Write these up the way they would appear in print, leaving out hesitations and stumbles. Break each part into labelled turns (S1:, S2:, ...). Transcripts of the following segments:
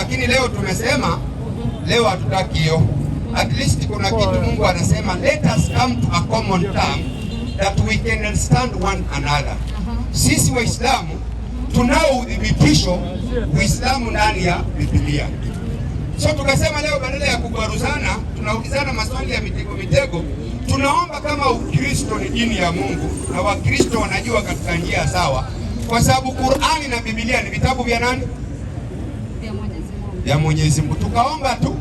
S1: lakini leo tumesema leo hatutaki hiyo. At least kuna kitu Mungu anasema, let us come to a common term that we can understand one another. Sisi Waislamu tunao udhibitisho Uislamu ndani ya Biblia. So tukasema leo badala ya kubaruzana, tunaulizana maswali ya mitego. Tunaomba kama Ukristo ni dini ya Mungu na Wakristo wanajua katika njia sawa, kwa sababu Qur'ani na Biblia ni vitabu vya nani? Vya Mwenyezi Mungu. Tukaomba tu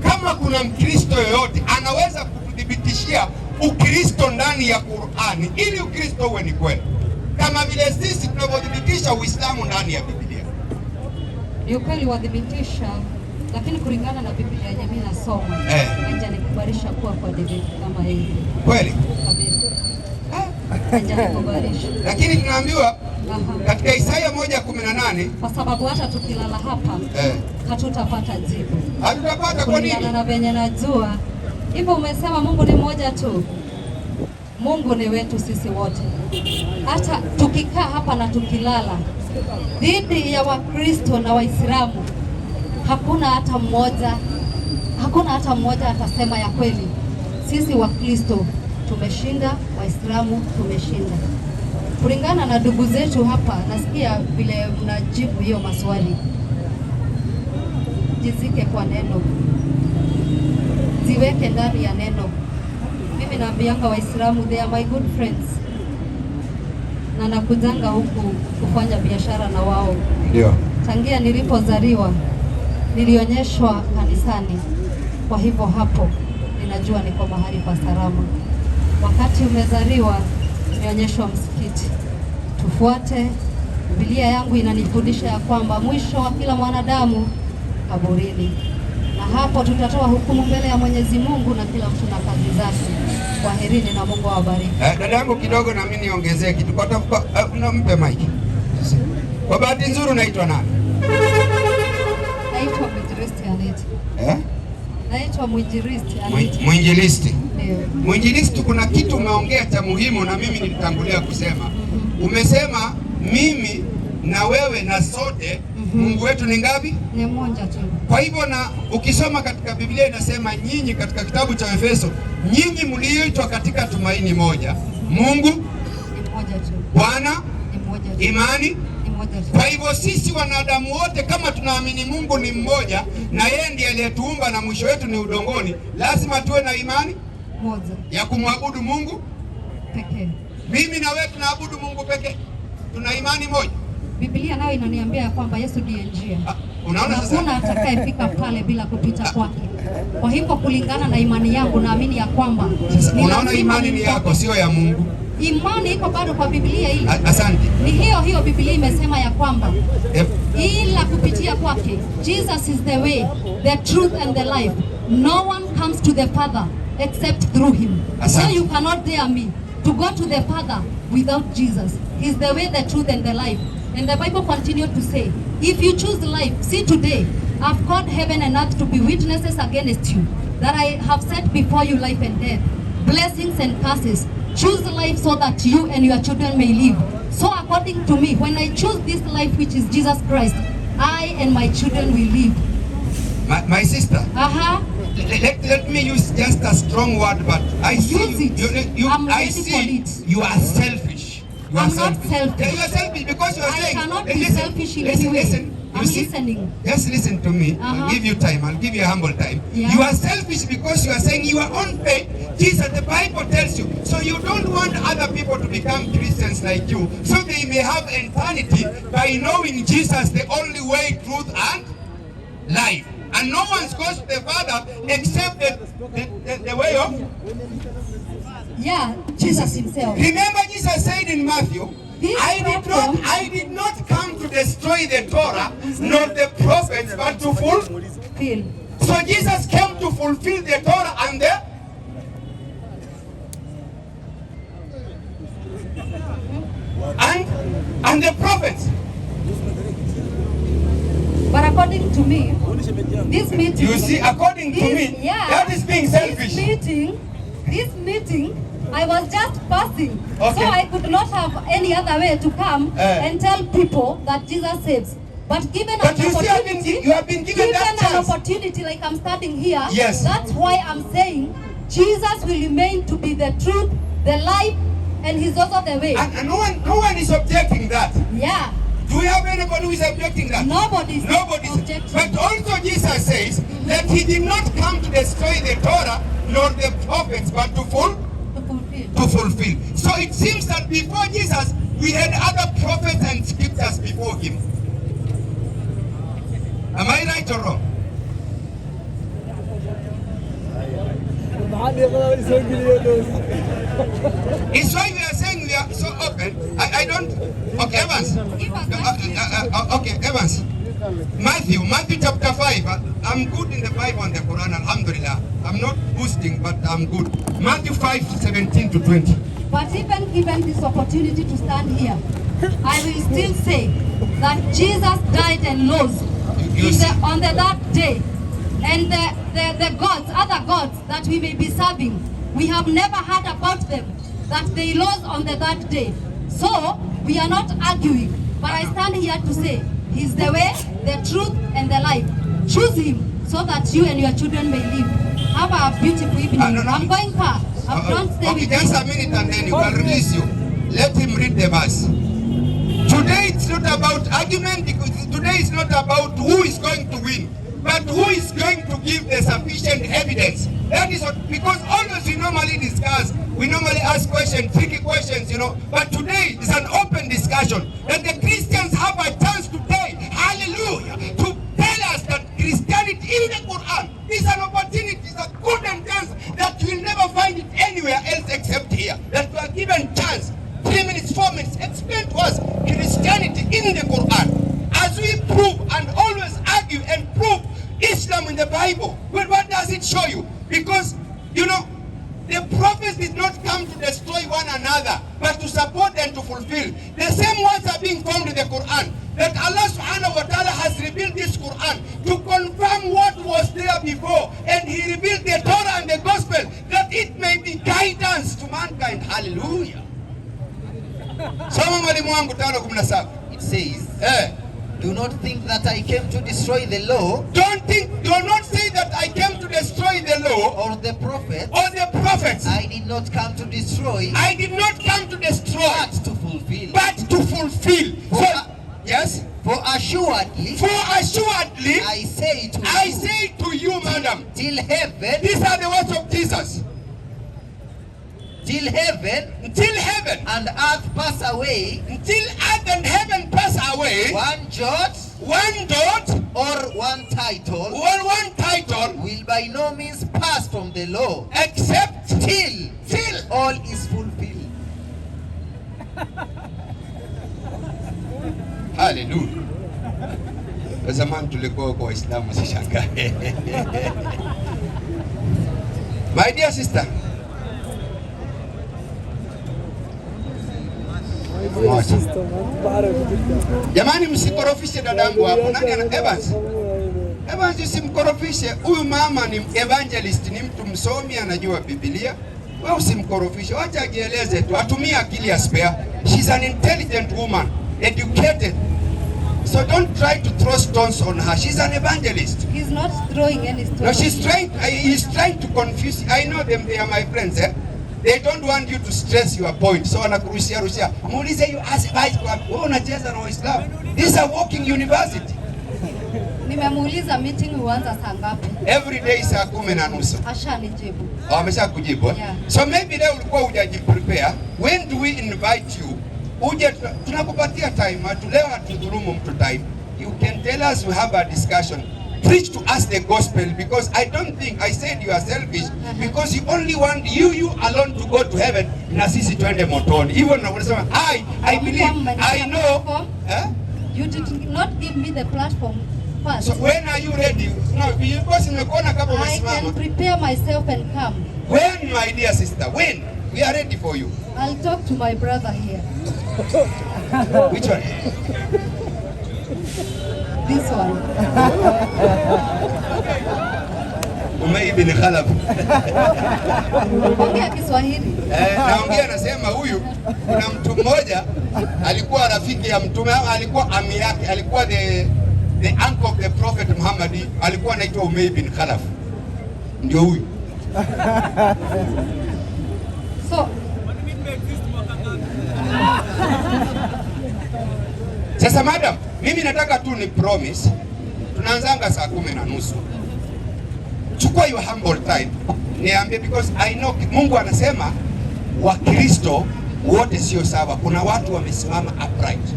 S1: kama kuna Mkristo yoyote anaweza kutudhibitishia Ukristo ndani ya Qur'ani ili Ukristo uwe ni kweli, kama vile sisi tunavyothibitisha Uislamu ndani ya Biblia.
S2: Ni ukweli wadhibitisha, lakini kulingana na Biblia yenyewe mimi nasoma haijanikubarisha kuwa kwa dini kama hii. Kweli? Kabisa. Haijanikubarisha.
S1: Lakini tunaambiwa katika Isaya 1:18
S2: kwa sababu hata tukilala hapa hatutapata jibu.
S1: Hatutapata kwa nini?
S2: Na venye najua hivyo umesema Mungu ni mmoja tu. Mungu ni wetu sisi wote. Hata tukikaa hapa na tukilala dhidi ya Wakristo na Waislamu, hakuna hata mmoja atasema ya kweli. Sisi Wakristo tumeshinda, Waislamu tumeshinda. Kulingana na ndugu zetu hapa, nasikia vile mnajibu hiyo maswali. Jizike kwa neno, ziweke ndani ya neno. Mimi naambianga Waislamu they are my good friends, na nakujanga huku kufanya biashara na wao.
S1: Ndio.
S2: Tangia nilipozaliwa nilionyeshwa kanisani, kwa hivyo hapo ninajua niko mahali pa salama. Wakati umezaliwa nionyeshwa msikiti. Tufuate Biblia yangu inanifundisha ya kwamba mwisho wa kila mwanadamu kaburini, na hapo tutatoa hukumu mbele ya Mwenyezi Mungu na kila mtu na kazi zake. Kwaherini na Mungu awabariki.
S1: Dada yangu kidogo na mimi niongezee kitu. Unampe mic. Kwa bahati nzuri unaitwa nani?
S2: Naitwa Mwinjilisti Anita. Naitwa Mwinjilisti Anita.
S1: Mwinjilisti.
S2: Ndio.
S1: Mwinjilisti, kuna kitu umeongea cha muhimu na mimi nilitangulia kusema. Umesema mimi na wewe na sote Mungu wetu ni ngapi?
S2: Ni mmoja tu.
S1: Kwa hivyo na ukisoma katika Biblia inasema nyinyi, katika kitabu cha Efeso, nyinyi mlioitwa katika tumaini moja. Mungu
S2: ni mmoja tu.
S1: Bwana
S2: ni mmoja tu.
S1: Imani
S2: ni mmoja tu.
S1: Kwa hivyo sisi wanadamu wote kama tunaamini Mungu ni mmoja na yeye ndiye aliyetuumba na mwisho wetu ni udongoni, lazima tuwe na imani
S2: moja
S1: ya kumwabudu Mungu
S2: pekee.
S1: Mimi na wewe tunaabudu Mungu pekee. Tuna imani moja.
S2: Biblia nayo inaniambia kwamba Yesu ndiye njia.
S1: Unaona sasa?
S2: Hakuna atakayefika pale bila kupita kwake. Kwa hivyo kulingana na imani yangu naamini ya kwamba
S1: unaona imani ni yako, sio ya Mungu.
S2: Imani iko bado kwa Biblia hii.
S1: Asante.
S2: Ni hiyo Biblia imesema ya kwamba ila kupitia kwake, Jesus is the way, the truth and the life. No one comes to the Father except through him.
S1: Asante.
S2: So you cannot dare me to go to the Father without Jesus. He's the way, the truth and the life. And the Bible continued to say, if you choose life, see today, I've called heaven and earth to be witnesses against you, that I have set before you life and death, blessings and curses. Choose life so that you and your children may live. So according to me, when I choose this life, which is Jesus Christ, I and my children will live.
S1: My sister, let me use just a strong word, but I see you are selfish.
S2: I'm not selfish.
S1: You are selfish because you are saying.
S2: I cannot be selfish in any way. I'm listening.
S1: Just listen to me. I'll give you time. I'll give you a humble time.
S2: Yeah.
S1: You are selfish because you are saying your own faith. Jesus, the Bible tells you. So you don't want other people to become Christians like you, so they may have eternity by knowing Jesus, the only way, truth, and life. And no one goes to the Father except the way of.
S2: Yeah, Jesus himself.
S1: Remember, Jesus said in Matthew, I did not come to destroy the Torah nor the prophets, but to fulfill. So Jesus came to fulfill the Torah and the prophets.
S2: But according to me, this meeting.
S1: You see, according to me, that is being selfish.
S2: This meeting, I was just passing,
S1: okay.
S2: So I could not have any other way to come and tell people that Jesus saves. But given
S1: But
S2: an
S1: you see,
S2: opportunity,
S1: you have been given that
S2: an
S1: chance.
S2: opportunity like I'm standing here,
S1: Yes.
S2: that's why I'm saying Jesus will remain to be the truth, the life, and he's also the way.
S1: And no one is objecting that.
S2: Yeah.
S1: Do we have anybody who is objecting that?
S2: Nobody's objecting.
S1: But also Jesus says that he did not come to destroy the Torah nor the prophets, but to fulfill. So it seems that before Jesus, we had other prophets and scriptures before him. Am I right or wrong? It's why we are saying we are so open. I don't. Okay, Evans. Okay, Evans. Matthew chapter 5. I'm good in the Bible and the Quran, alhamdulillah. I'm not boosting, but I'm good. Matthew 5:17 to 20.
S2: But even given this opportunity to stand here, I will still say that Jesus died and rose on the that day. And the gods, other gods that we may be serving, we have never heard about them, that they rose on the that day. So we are not arguing, but I stand here to say he's the way, the truth, and the life. Choose him so that you and your children may live. Have a beautiful evening. I'm going far. Don't stay with
S1: just a minute and then he will release you. Let him read the verse. Today it's not about argument, because today it's not about who is going to win, but who is going to give the sufficient evidence. That is what, because always we normally discuss, we normally ask questions, tricky questions, but today is an open discussion. That the Christians have a chance today, hallelujah, to tell us that Christianity in the Quran is an opportunity, is a golden chance that you will never find it anywhere else except here. That we are given chance, 3 minutes, 4 minutes, explain to us Christianity in the Quran. As we prove and always argue and prove Islam in the Bible, well, what does it show you? Because, the prophets did not come to destroy one another, but to support and to fulfill. The same words are being found in the Quran. That Allah subhanahu wa ta'ala has revealed this Quran to confirm what was there before. And he revealed the Torah and the Gospel that it may be guidance to mankind. Hallelujah.
S3: It says, do not think that I came to destroy the law.
S1: Do not say that I came to destroy the law
S3: or the prophets.
S1: I
S3: did not come to destroy.
S1: I did not come to destroy,
S3: but to fulfill.
S1: Yes.
S3: For assuredly,
S1: I
S3: say
S1: to you, madam,
S3: till heaven.
S1: These are the words of Jesus.
S3: Till heaven
S1: and
S3: earth pass away,
S1: until earth and heaven pass away,
S3: one jot or one title will by no means pass from the law,
S1: except
S3: till all is fulfilled.
S1: Hallelujah. Zamani tulikuwa kwa Waislamu, sishangae. My dear sister, jamani, msikorofishe dadangu hapo. Nani ana Evans? Evans, usimkorofishe. Huyu mama ni evangelist, ni mtu msomi, anajua Biblia. Wewe usimkorofishe, wacha ajieleze tu, atumie akili ya spare. She's an intelligent woman, educated. So don't try to throw stones on her. She's an evangelist.
S2: He's not throwing any stones.
S1: No, he's trying to confuse. I know them, they are my friends. They don't want you to stress your point. So wanakurushia. Muulize you ask kwa wewe unacheza na Waislamu. This is a walking university.
S2: Nimemuuliza meeting huanza saa ngapi?
S1: Every day saa 10:30.
S2: Ashanijibu.
S1: Ameshakujibu.
S2: Yeah.
S1: So maybe leo ulikuwa hujajiprepare. When do we invite you? Uje tunakupatia time. Leo hatudhulumu mtu time. You can tell us, we have a discussion. Preach to us the gospel, because I don't think I said you are selfish, because you only want you alone to go to heaven na sisi twende motoni. Even na unasema I believe I know.
S2: You did not give me the platform first.
S1: So when are you ready? No, because nimekuona kama umesimama.
S2: I can prepare myself and come.
S1: When, my dear sister? When? We are ready for you.
S2: I'll talk to my brother here.
S1: Which one?
S2: This one.
S1: Umayy bin Khalaf.
S2: Ongea Kiswahili.
S1: Naongea nasema huyu, kuna mtu mmoja alikuwa rafiki ya mtume, alikuwa ami yake, alikuwa the uncle of the Prophet Muhammad, alikuwa anaitwa Umayy bin Khalaf. Ndio huyu.
S2: So
S1: sasa madam, mimi nataka tu ni promise, tunaanzanga saa 10:30. Chukua your humble time. Niambie, because I know Mungu anasema Wakristo wote sio sawa. Kuna watu wamesimama upright.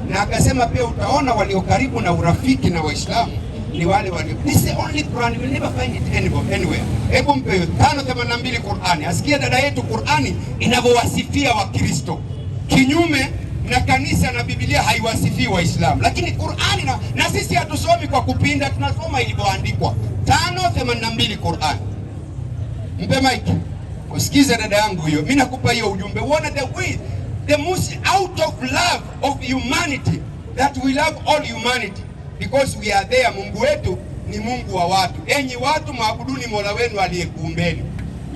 S1: Na akasema pia utaona walio karibu na urafiki na Waislamu ni wale walio. This is the only Quran, you will never find it anywhere. Hebu mpe 5:82 Qurani. Asikia dada yetu Qurani inavyowasifia Wakristo. Kinyume na kanisa na Biblia haiwasifii Waislamu. Lakini Qurani na sisi hatusomi kwa kupinda, tunasoma ilivyoandikwa. 5:82 Qurani. Mpe mic. Usikize dada yangu hiyo. Mimi nakupa hiyo ujumbe. Uone the most out of love of humanity, that we love all humanity because we are there. Mungu wetu ni Mungu wa watu. Enyi watu, maabuduni Mola wenu aliyekuumbeni,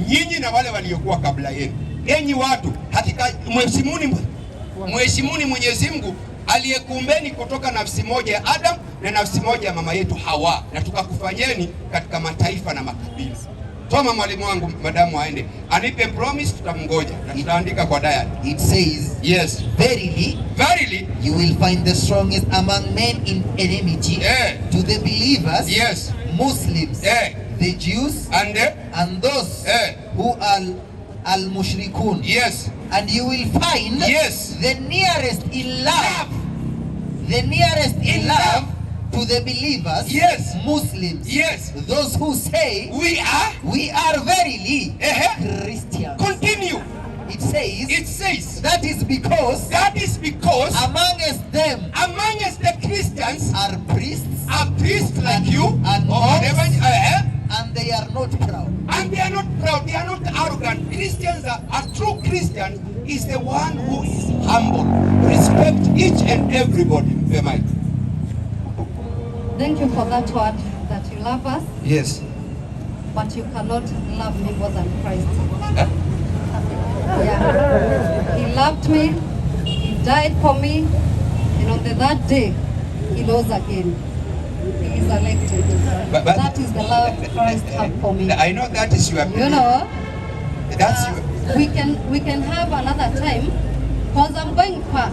S1: nyinyi na wale waliokuwa kabla yenu. Enyi watu, hakika mheshimuni Mwenyezi Mungu aliyekuumbeni kutoka nafsi moja ya Adam na nafsi moja ya mama yetu Hawa, na tukakufanyeni katika mataifa na makabila. Toma mwalimu wangu madamu aende. Anipe promise, tutamngoja na tutaandika kwa diary.
S3: It says,
S1: yes,
S3: verily you will find the strongest among men in enmity to the believers,
S1: yes,
S3: Muslims, the Jews, and those who are al-mushrikun.
S1: Yes.
S3: And you will find,
S1: yes,
S3: the nearest in love. The nearest in love to the believers,
S1: yes,
S3: Muslims,
S1: yes,
S3: those who say we are verily Christians.
S1: Continue.
S3: It says that is because amongst the Christians are priests like you and they are not proud.
S1: And they are not proud, they are not arrogant. Christians a true Christian is the one who is humble, respect each and everybody.
S2: Thank you for that word, that you love us.
S1: Yes.
S2: But you cannot love me more than Christ. Yeah. He loved me, he died for me, and on the third day, he rose again. He is elected.
S1: But
S2: that is the love Christ has for me.
S1: I know that is your belief.
S2: You know,
S1: that's your...
S2: we can have another time, because I'm going far.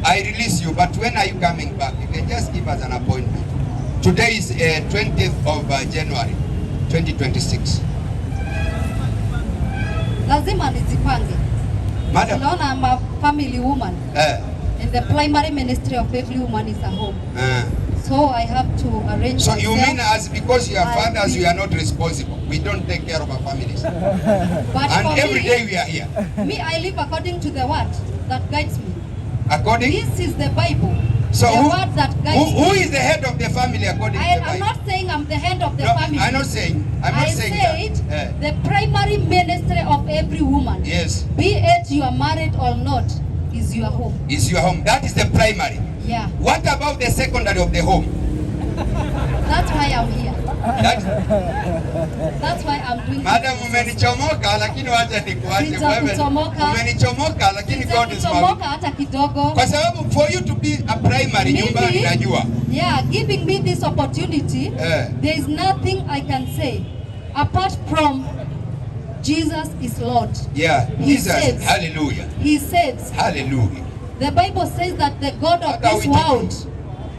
S1: I release you, but when are you coming back? You can just give us an appointment. Today is 20th of January 2026.
S2: Lazima nizipange.
S1: Madam,
S2: I'm a family woman. And the primary ministry of every woman is a home. So I have to arrange.
S1: So you mean as because you are fathers, we are not responsible? We don't take care of our families.
S2: But
S1: and every day we are here.
S2: Me, I live according to the word that guides me.
S1: According?
S2: This is the Bible.
S1: So
S2: the word that guides
S1: who is the head of the family according to the Bible?
S2: I'm not saying I'm the head of the family.
S1: I'm not saying
S2: that. The primary ministry of every woman.
S1: Yes.
S2: Be it you are married or not, is your home.
S1: Is your home. That is the primary.
S2: Yeah.
S1: What about the secondary of the home?
S2: That's why I'm here. That's why I'm doing.
S1: Madam, umenichomoka lakini wacha nikuache wewe. Umenichomoka lakini God is
S2: kuchomoka hata kidogo.
S1: Kwa sababu for you to be a primary nyumbani najua.
S2: Yeah, giving me this opportunity, there is nothing I can say apart from Jesus is Lord.
S1: Yeah,
S2: He
S1: Jesus,
S2: saves.
S1: hallelujah.
S2: He saves.
S1: Hallelujah.
S2: The Bible says that the God of this world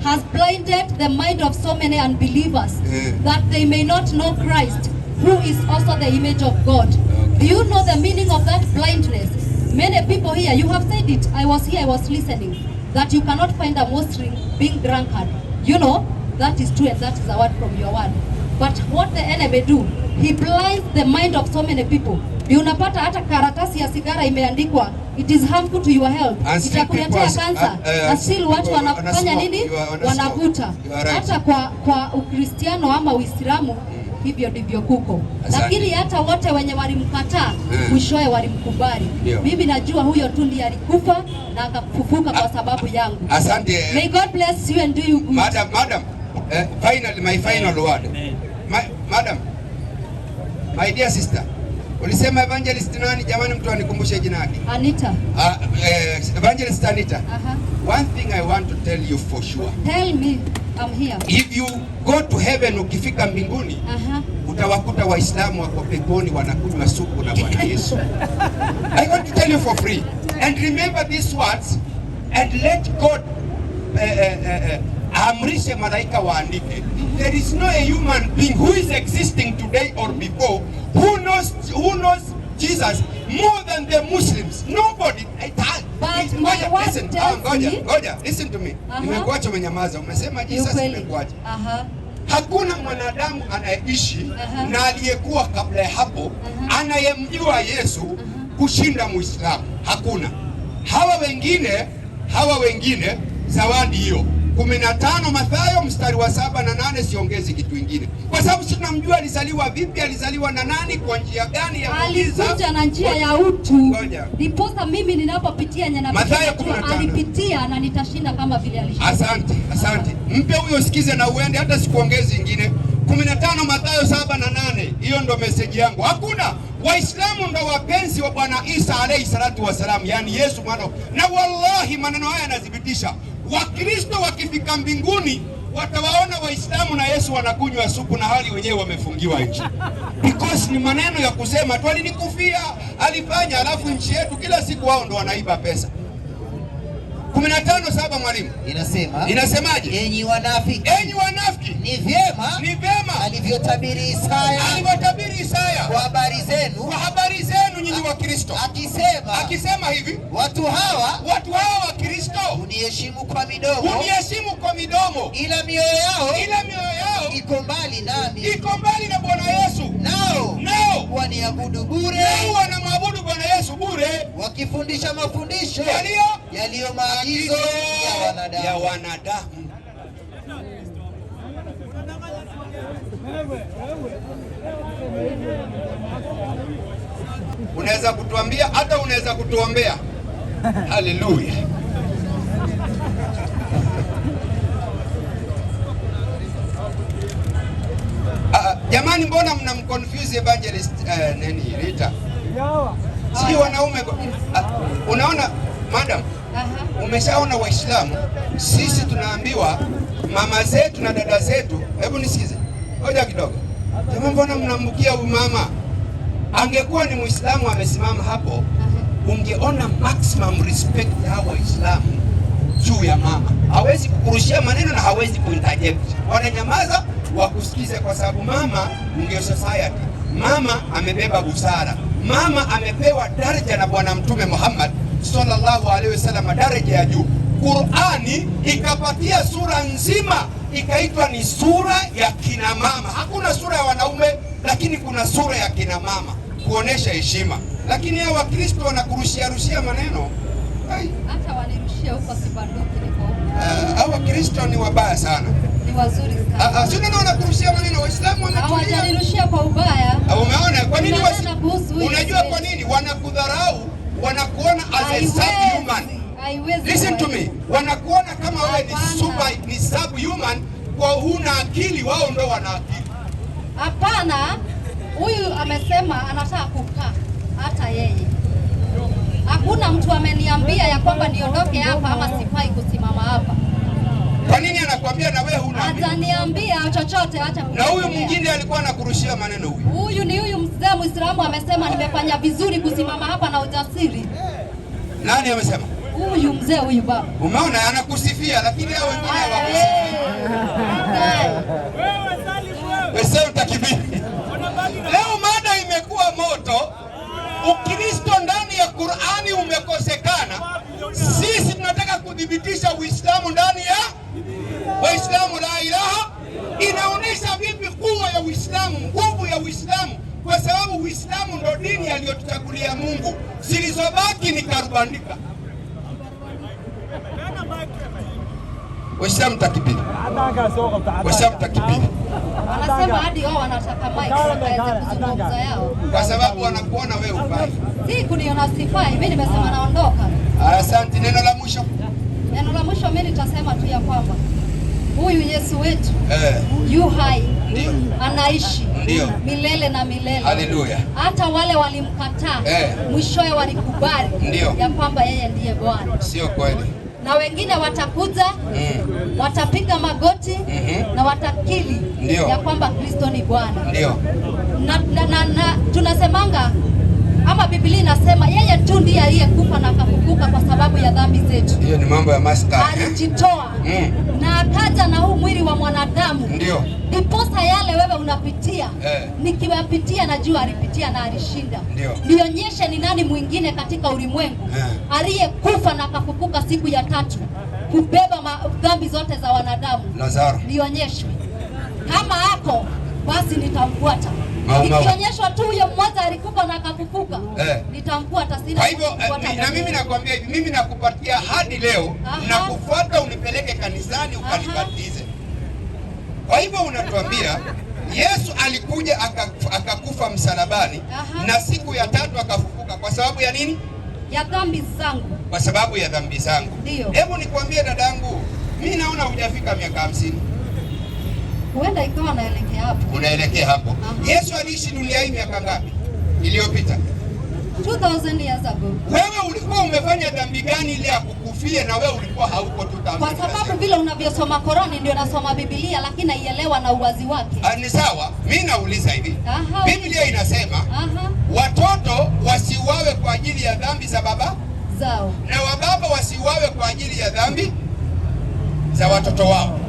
S2: has blinded the mind of so many unbelievers that they may not know Christ, who is also the image of God. Do you know the meaning of that blindness? Many people here, you have said it, I was here, I was listening, that you cannot find a Muslim being drunkard. You know, that is true and that is a word from your word. But what the enemy do, he blinds the mind of so many people. Unapata hata karatasi ya sigara imeandikwa it is harmful to your health, itakuletea kansa, na still watu wanafanya nini? Wanavuta. Hata kwa Ukristiano ama Uislamu hivyo ndivyo kuko. Lakini hata wote wenye walimkataa mwishowe walimkubali. Mimi najua huyo tu ndiye alikufa na akafufuka kwa sababu yangu.
S1: Asante.
S2: May God bless you and do you good.
S1: Madam, finally my final word. Madam, My dear sister, ulisema evangelist nani? Jamani, mtu anikumbushe jina lake.
S2: Anita.
S1: Evangelist Anita. One thing I want to tell you for sure.
S2: Tell me, I'm here.
S1: If you go to heaven, ukifika mbinguni, utawakuta Waislamu wako peponi wanakunywa supu na Bwana Yesu. I want to tell you for free. And remember these words and let God amrishe malaika waandike. There is no a human being who is existing today or before who knows Jesus more than the Muslims. Nobody. Ngoja, listen to me. Nimekuacha umenyamaza. Umesema Jesus nimekuacha. Hakuna mwanadamu anayeishi na aliyekuwa kabla ya hapo anayemjua Yesu kushinda Muislamu. Hakuna. Hawa wengine zawadi hiyo 15 Mathayo mstari wa 7 na 8, siongezi kitu kingine. Kwa sababu sisi tunamjua alizaliwa vipi, alizaliwa na nani, kwa njia gani ya muujiza.
S2: Alikuja na njia ya utu. Ndiposa mimi ninapopitia alipitia na nitashinda kama vile alishinda.
S1: Asante. Mpe huyo sikize na uende, hata sikuongezi ingine. 15 Mathayo 7 na 8. Hiyo ndo message yangu. Hakuna. Waislamu ndo wapenzi wa Bwana Isa alayhi salatu wasalam, yani Yesu mwana. Na wallahi maneno haya yanadhibitisha. Wakristo wakifika mbinguni watawaona Waislamu na Yesu wanakunywa supu na hali wenyewe wamefungiwa nchi. Because ni maneno ya kusema tu alinikufia, alifanya, alafu nchi yetu kila siku wao ndo wanaiba pesa. 15:7 mwalimu. Inasemaje?
S3: Enyi wanafiki.
S1: Ni vyema
S3: alivyotabiri Isaya kwa habari zenu nyinyi wa Kristo. Akisema hivi, watu hawa wa Kristo uniheshimu kwa midomo, ila mioyo yao iko mbali na Bwana Yesu. Nao wanaabudu Bwana Yesu bure, wakifundisha mafundisho yaliyo maagizo ya wanadamu. Unaweza kutuambia, hata unaweza kutuombea. Haleluya. Jamani, mbona mnamconfuse evangelist Rita? Si wanaume. Unaona madam, umeshaona Waislamu sisi tunaambiwa mama zetu na dada zetu. Hebu nisikize ngoja kidogo. Jamani, mbona mnambukia huyu mama? Angekuwa ni Muislamu amesimama hapo, ungeona maximum respect ya Waislamu juu ya mama. Hawezi kukurushia maneno na hawezi kuinterject. Wananyamaza wakusikize, kwa sababu mama ndio society. Mama amebeba busara. Mama amepewa daraja na Bwana Mtume Muhammad sallallahu alaihi wasallam, daraja ya juu. Qur'ani ikapatia sura nzima ikaitwa ni sura ya kina mama. Hakuna sura ya wanaume, lakini kuna sura ya kina mama kuonesha heshima. Lakini hao Wakristo wanakurushia maneno.
S2: Hata wanirushia huko sibanduki niko.
S1: Hao Wakristo ni wabaya sana.
S2: Ni wazuri sana.
S1: Sio ndio wanakurushia maneno. Waislamu wanatulia.
S2: Hawajanirushia kwa ubaya.
S1: Umeona kwa nini unajua kwa nini wanakudharau? Wanakuona as a subhuman. Listen to me. Wanakuona kama wewe ni subhuman, kwa huna akili, wao ndio wana akili.
S2: Hapana, huyu amesema anataka kukaa hata yeye. Hakuna mtu ameniambia ya kwamba niondoke hapa ama sifai kusimama hapa.
S1: Kwa nini anakuambia na wewe huna akili?
S2: Ataniambia chochote hata.
S1: Na huyu mwingine alikuwa anakurushia maneno huyu.
S2: Huyu ni huyu mzee Muislamu amesema nimefanya vizuri kusimama hapa na ujasiri.
S1: Nani amesema?
S2: Huyu mzee huyu baba.
S1: Umeona anakusifia, lakini hao wengine hawakusifii. Wewe utakibiri. Leo mada imekuwa moto. Ukristo ndani ya Qur'ani umekosekana. Sisi tunataka kudhibitisha Uislamu ndani ya Waislamu. La ilaha inaonyesha vipi kuwa ya Uislamu, nguvu ya Uislamu, kwa sababu Uislamu ndio dini aliyotuchagulia Mungu. Zilizobaki ni karubandika. Waislamu takibiri. Waislamu takibiri.
S2: Wanasema hadi wao wanataka mic sasa kuzungumza yao.
S1: Kwa sababu wanakuona wewe ufai.
S2: Si kuniona sifai, mimi nimesema naondoka.
S1: Asante. Neno la mwisho.
S2: Neno la mwisho mimi nitasema tu ya kwamba huyu Yesu wetu yu hai, anaishi
S3: Ndio.
S2: milele na milele.
S3: Haleluya.
S2: Hata wale walimkataa mwishowe walikubali ya kwamba yeye ndiye Bwana.
S3: Sio kweli?
S2: Na wengine watakuja watapiga magoti na watakili ya kwamba Kristo ni Bwana.
S3: Ndio.
S2: Na tunasemanga ama Biblia inasema yeye tu ndiye aliyekufa na akafufuka kwa sababu ya dhambi zetu.
S3: Hiyo ni mambo ya maskani.
S2: Alijitoa na akaja na huu mwili wa mwanadamu.
S3: Ndio.
S2: Ndiposa yale wewe unapitia nikiwapitia najua alipitia na alishinda. Nionyeshe ni nani mwingine katika ulimwengu aliyekufa na akafufuka siku ya tatu kubeba dhambi zote za wanadamu.
S3: Lazaro.
S2: Nionyeshe. Kama hapo basi nitamfuata. Nikionyeshwa tu huyo mmoja alikufa na akafufuka, nitamfuata. Sina.
S3: Kwa hivyo na mimi nakwambia hivi, mimi nakupatia hadi leo na kufuata, unipeleke kanisani ukanibatize. Kwa hivyo unatuambia Yesu alikuja akakufa msalabani na siku ya tatu akafufuka kwa sababu ya nini?
S2: Ya dhambi zangu.
S3: Kwa sababu ya dhambi zangu. Hebu nikwambie dadangu, mimi naona hujafika miaka 50.
S2: Huenda ikawa naelekea hapo.
S3: Unaelekea hapo. Yesu aliishi dunia hii miaka ngapi iliyopita?
S2: 2000 years ago.
S3: Wewe ulikuwa umefanya dhambi gani ile ya kukufia na wewe ulikuwa hauko 2000?
S2: Kwa sababu vile unavyosoma Korani ndio nasoma Biblia, lakini naielewa na uwazi wake.
S3: Ni sawa. Mimi nauliza hivi. Biblia inasema watoto wasiuawe kwa ajili ya dhambi za baba
S2: zao,
S3: na wababa wasiuawe kwa ajili ya dhambi za watoto wao.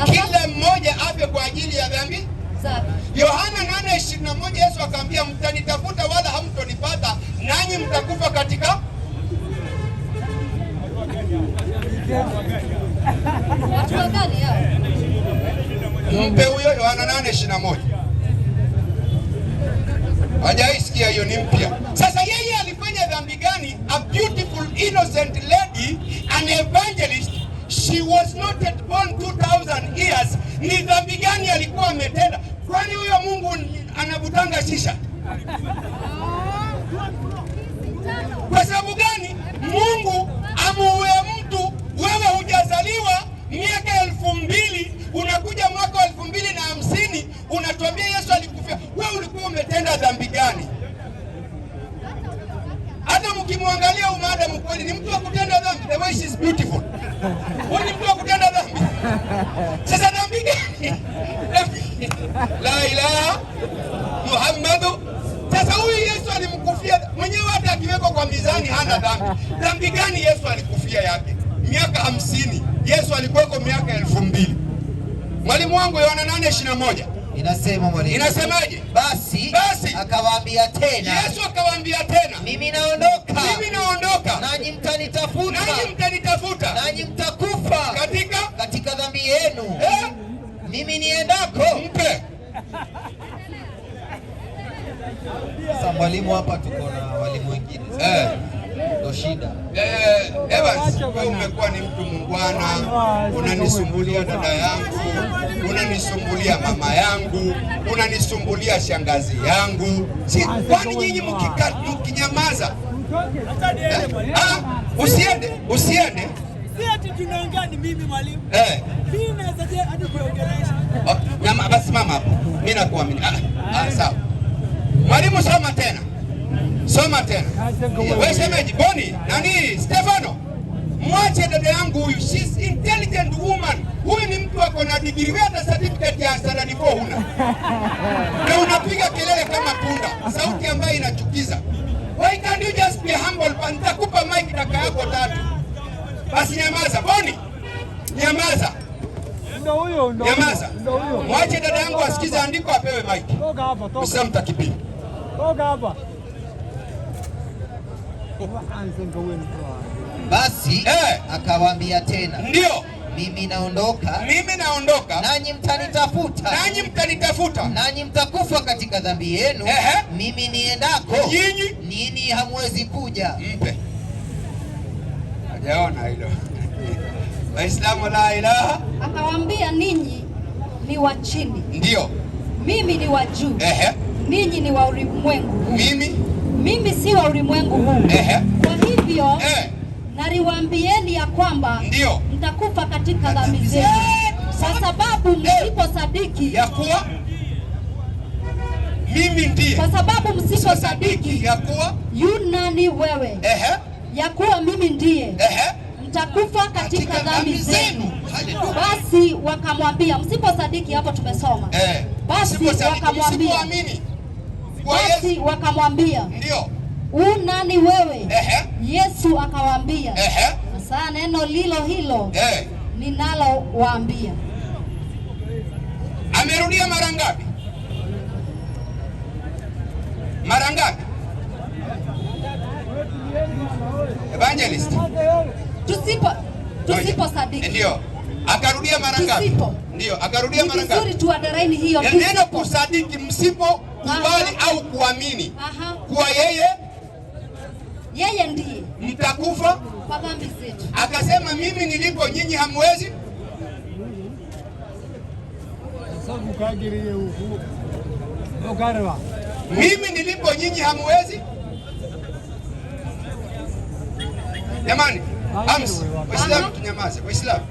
S3: Kila mmoja afe kwa ajili ya dhambi zake. Yohana 8:21 Yesu akamwambia, mtanitafuta wala hamtonipata, nanyi mtakufa katika
S2: watu gani hao?
S3: Mpe huyo Yohana 8:21. Hajaisikia hiyo, ni mpya. Sasa yeye alifanya dhambi gani? A beautiful innocent lady, an evangelist. She was not yet born 2000 years. Ni dhambi gani alikuwa ametenda? Kwani huyo Mungu anavutanga shisha? Kwa sababu gani Mungu amuue mtu? Wewe hujazaliwa miaka 2000, unakuja mwaka 2050 unatuambia Yesu alikufia. Wewe ulikuwa umetenda dhambi gani? Hata mkimwangalia umadamu kweli ni mtu wa kutenda dhambi. The way she is beautiful. Wewe ni mtu wa kutenda dhambi. Sasa dhambi gani? La ilaha Muhammadu. Sasa huyu Yesu alimkufia mwenyewe, hata akiwekwa kwa mizani hana dhambi. Dhambi gani Yesu alikufia yake? Miaka 50. Yesu alikuweko miaka 2000. Mwalimu wangu Yohana 8:21.
S4: Inasema mwalimu.
S3: Inasemaje?
S4: Basi akawaambia tena.
S3: Yesu akawaambia tena,
S4: mimi naondoka.
S3: Mimi naondoka.
S4: Nanyi mtanitafuta.
S3: Nanyi mtanitafuta.
S4: Nanyi mtakufa katika dhambi yenu. Mimi niendako.
S3: Mpe.
S4: Sasa mwalimu, hapa tuko na walimu wengine. Ndio shida.
S3: Evans, wewe umekuwa ni mtu mungwana, unanisumbulia dada yangu, unanisumbulia mama yangu, unanisumbulia shangazi yangu. Kwani nyinyi mkinyamaza? Usiende.
S5: Si ati tunaongea ni mimi mwalimu. Mimi naweza hadi kuongelesha.
S3: Basi mama hapo. Mimi nakuamini. Sawa. Mwalimu, soma tena. Soma tena. Wewe semeji Boni, nani Stefano? Mwache dada yangu huyu. She's intelligent woman. Huyu ni mtu ako na degree, hata certificate ya standard 4 huna. Na unapiga kelele kama punda, sauti ambayo inachukiza. Why can't you just be humble? Nitakupa mic dakika yako 3. Basi nyamaza Boni. Nyamaza. Nyamaza. Mwache dada yangu asikize andiko, apewe mic.
S5: Toka hapa, toka.
S3: Usamta kipi?
S5: Toka hapa.
S4: Basi akawaambia tena.
S3: Ndio.
S4: Mimi naondoka.
S3: Mimi naondoka.
S4: Nanyi mtanitafuta.
S3: Nanyi mtanitafuta.
S4: Nanyi mtakufa katika dhambi yenu. Mimi niendako. Ninyi hamwezi kuja.
S3: Mpe. Hajaona hilo. Waislamu, la ilaha.
S2: Akawaambia, ninyi ni wa chini.
S3: Ndio.
S2: Mimi ni wa juu. Ninyi ni wa ulimwengu. Mimi si wa ulimwengu huu. Kwa hivyo naliwaambieni ya kwamba mtakufa katika dhambi zenu, kwa sababu msiposadiki
S3: mimi ndiye.
S2: Kwa sababu msiposadiki
S3: ya kuwa
S2: yu nani wewe, ya kuwa mimi ndiye, mtakufa katika dhambi zenu. Basi wakamwambia, msiposadiki, hapo tumesoma. Basi wakamwambia,
S3: ndio,
S2: u nani wewe? Yesu akawaambia, sasa neno lilo hilo ninalowaambia.
S3: Amerudia mara ngapi? Mara ngapi? Evangelist,
S2: tusiposadiki.
S3: Ndio. Akarudia mara ngapi? Ndio, akarudia mara ngapi?
S2: Vizuri tuadaraini hiyo.
S3: Neno kusadiki, msipokubali au kuamini kuwa yeye ndiye, mtakufa
S2: kwa dhambi zetu.
S3: Akasema mimi nilipo nyinyi hamwezi. Mimi nilipo nyinyi hamwezi. Jamani, Waislamu tunyamaze. Waislamu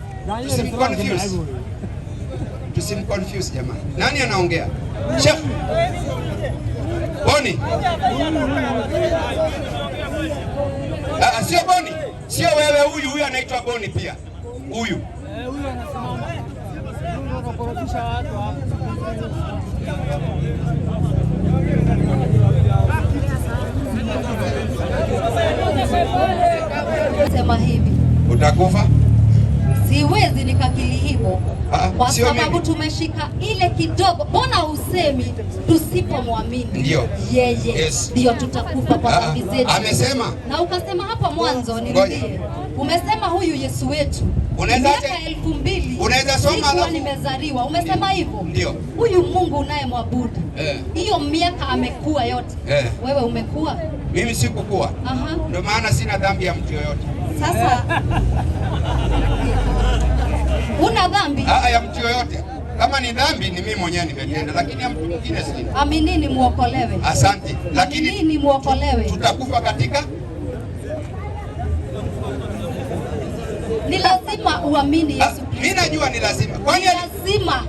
S3: tusimconfuse jamani. Nani anaongea? Sheikh Boni? Sio Boni, sio wewe. Huyu anaitwa Boni pia. Huyu
S2: sema hivi,
S3: utakufa.
S2: Siwezi nikakili hivyo kwa sababu tumeshika ile kidogo. Mbona usemi tusipomwamini yeye ndio tutakufa kwa dhambi zetu?
S3: Amesema.
S2: Na ukasema hapo mwanzo, nirudie, umesema huyu Yesu wetu miaka 2000
S3: unaweza soma
S2: alafu nimezaliwa, umesema hivyo.
S3: Ndio.
S2: Huyu Mungu unayemwabudu hiyo miaka amekuwa yote, wewe umekuwa?
S3: Mimi sikukua. Ndio maana sina dhambi ya mtu yoyote.
S2: Sasa una dhambi
S3: ya mtu yoyote. Kama ni dhambi ni mimi mwenyewe nimetenda, lakini ya mtu mwingine sina.
S2: Aminini muokolewe.
S3: Asante. Lakini
S2: aminini muokolewe.
S3: Tutakufa katika.
S2: Ni lazima uamini Yesu Kristo.
S3: Mimi najua ni lazima.
S2: Kwani lazima?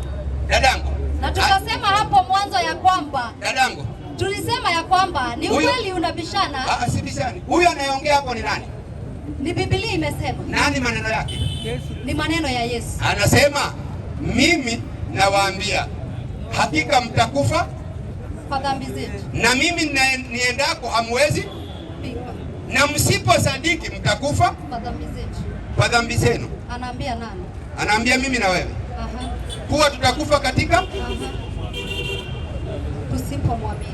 S3: Dadangu.
S2: Na tukasema hapo mwanzo ya kwamba
S3: dadangu,
S2: tulisema ya kwamba ni ukweli unabishana.
S3: Si bishani. Huyu anayeongea hapo ni nani?
S2: Ni Biblia imesema.
S3: Nani maneno yake?
S2: Ni maneno ya Yesu.
S3: Anasema mimi nawaambia hakika mtakufa
S2: kwa dhambi zetu.
S3: Na mimi niendako hamwezi. Na msiposadiki mtakufa
S2: kwa dhambi zetu.
S3: Kwa dhambi zenu.
S2: Anaambia nani?
S3: Anaambia mimi na wewe. Kuwa tutakufa katika.
S2: Tusipomwamini.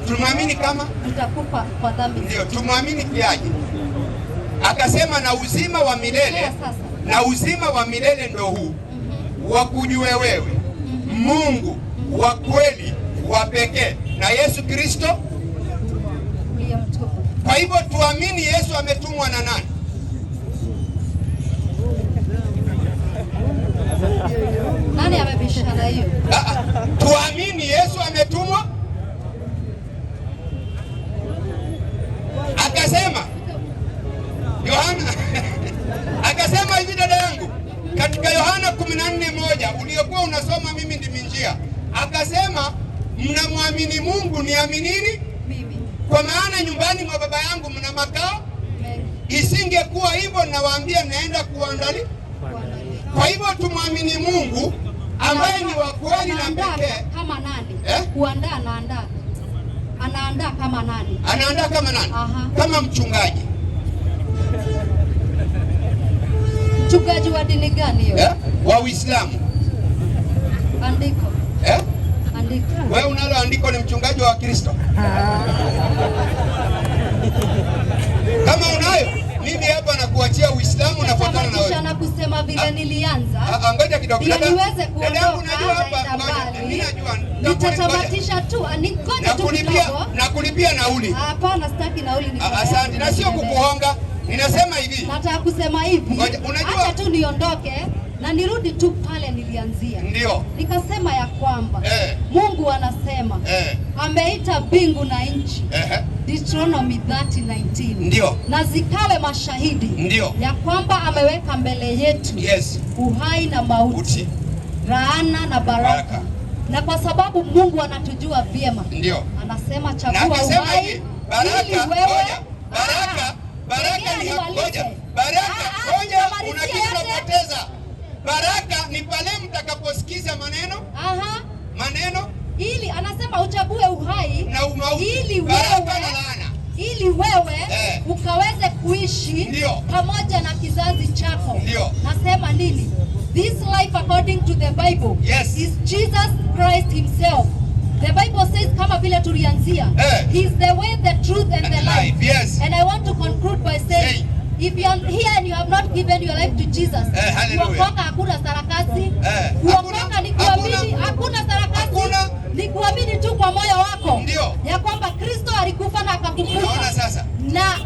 S3: Tumwamini kama
S2: tutakufa kwa dhambi.
S3: Ndio, tumwamini kiaje? Akasema na uzima wa milele. Na uzima wa milele ndo huu, wakujue wewe Mungu wa kweli wa pekee na Yesu Kristo. Kwa hivyo tuamini Yesu ametumwa na nani?
S2: Nani amebishana hiyo?
S3: Tuamini Yesu ametumwa. Akasema Yohana akasema hivi, dada yangu, katika Yohana 14:1 uliokuwa unasoma, mimi ndimi njia. Akasema mnamwamini Mungu, niaminini
S2: mimi,
S3: kwa maana nyumbani mwa Baba yangu mna makao. Isingekuwa hivyo nawaambia naenda kuandalia. Kwa hivyo tumwamini Mungu ambaye ni wa kweli na pekee.
S2: Kama nani? Kuandaa, anaandaa kama nani?
S3: Anaandaa kama nani? Kama mchungaji.
S2: Mchungaji wa dini gani hiyo?
S3: Wa Uislamu.
S2: Andiko. Andiko.
S3: Wewe unalo andiko, ni mchungaji wa Kristo. Kama unayo, mimi hapa nakuachia Uislamu na fuatana na wewe.
S2: Na kusema vile nilianza.
S3: Ngoja kidogo.
S2: Ili niweze kuondoka hapa. Nitatamatisha tu, ngoja tu kidogo.
S3: Nakulipia nauli.
S2: Hapana, sitaki nauli.
S3: Asante, na sio kukuhonga. Ninasema hivi.
S2: Nataka kusema hivi. Acha tu niondoke na nirudi tu pale nilianzia.
S3: Ndio.
S2: Nikasema ya kwamba Mungu anasema ameita mbingu na nchi. Deuteronomy 30:19.
S3: Ndio.
S2: Na zikawe mashahidi.
S3: Ndio.
S2: Ya kwamba ameweka mbele yetu uhai na mauti, laana na baraka. Na kwa sababu Mungu anatujua vyema.
S3: Ndio.
S2: Anasema chagua uhai.
S3: Baraka ni ngoja. Una kitu unapoteza. Baraka ni pale mtakaposikiza maneno. Maneno.
S2: Ili anasema uchague uhai
S3: na umauti.
S2: Ili wewe ukaweze kuishi pamoja na kizazi chako.
S3: Ndio.
S2: Nasema nini? This life according to the Bible is Jesus Christ himself. The Bible says kama vile tulianzia, he is the way, the truth and the life.
S3: Yes.
S2: And I want to conclude by saying, if you are here and you have not given your life to Jesus, kuokoka hakuna sarakasi. Kuokoka ni kuamini, hakuna sarakasi. Ni kuamini tu kwa moyo wako ya kwamba Kristo alikufa na akakufufuka. Na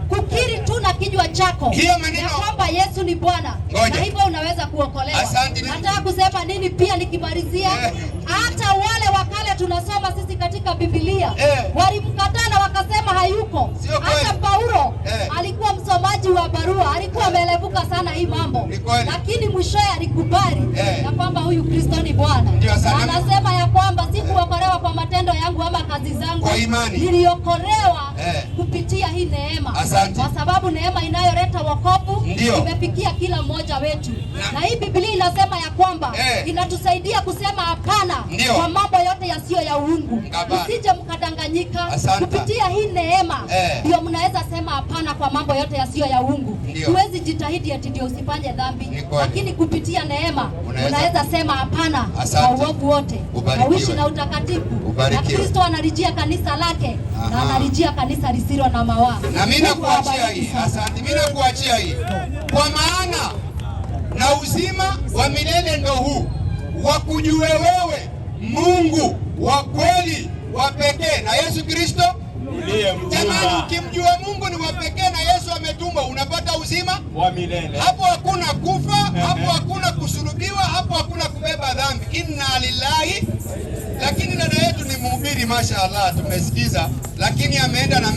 S2: kukiri tu na kinywa chako ya kwamba Yesu ni Bwana, na hivyo unaweza kuokolewa. Nataka kusema nini pia nikimalizia? Hata wale wakale tunasoma sisi katika Biblia walimkataa na wakasema hayuko. Hata Paulo alikuwa msomaji wa barua, alikuwa amelevuka sana hii mambo, lakini mwishowe alikubali ya kwamba huyu Kristo ni Bwana. Anasema ya kwamba sikuokolewa kwa matendo yangu ama kazi zangu, niliokolewa kupitia hii neema. Kwa sababu neema inayoleta wokovu imefikia kila mmoja wetu. Na hii Biblia inasema ya kwamba inatusaidia kusema hapana kwa mambo yote yasiyo ya uungu. Usije mkadanganyika. Kupitia hii neema ndio mnaweza sema hapana kwa mambo yote yasiyo ya uungu. Huwezi jitahidi eti ndio usifanye dhambi, lakini kupitia neema unaweza sema hapana kwa uovu wote na uishi na utakatifu. Na Kristo analijia kanisa lake na analijia kanisa lisilo na mawaa.
S3: Na mimi nakuachia hii. Asante. Mimi nakuachia hii. Kwa maana na uzima wa milele ndo huu, wakujue wewe Mungu wa kweli wa pekee na Yesu Kristo jamani. Ukimjua Mungu ni wa pekee na Yesu ametumwa, unapata uzima wa milele. Hapo hakuna kufa, hapo hakuna kusulubiwa, hapo hakuna kubeba dhambi. Inna lillahi. Lakini dada yetu ni mhubiri, mashaallah, tumesikiza, lakini ameenda na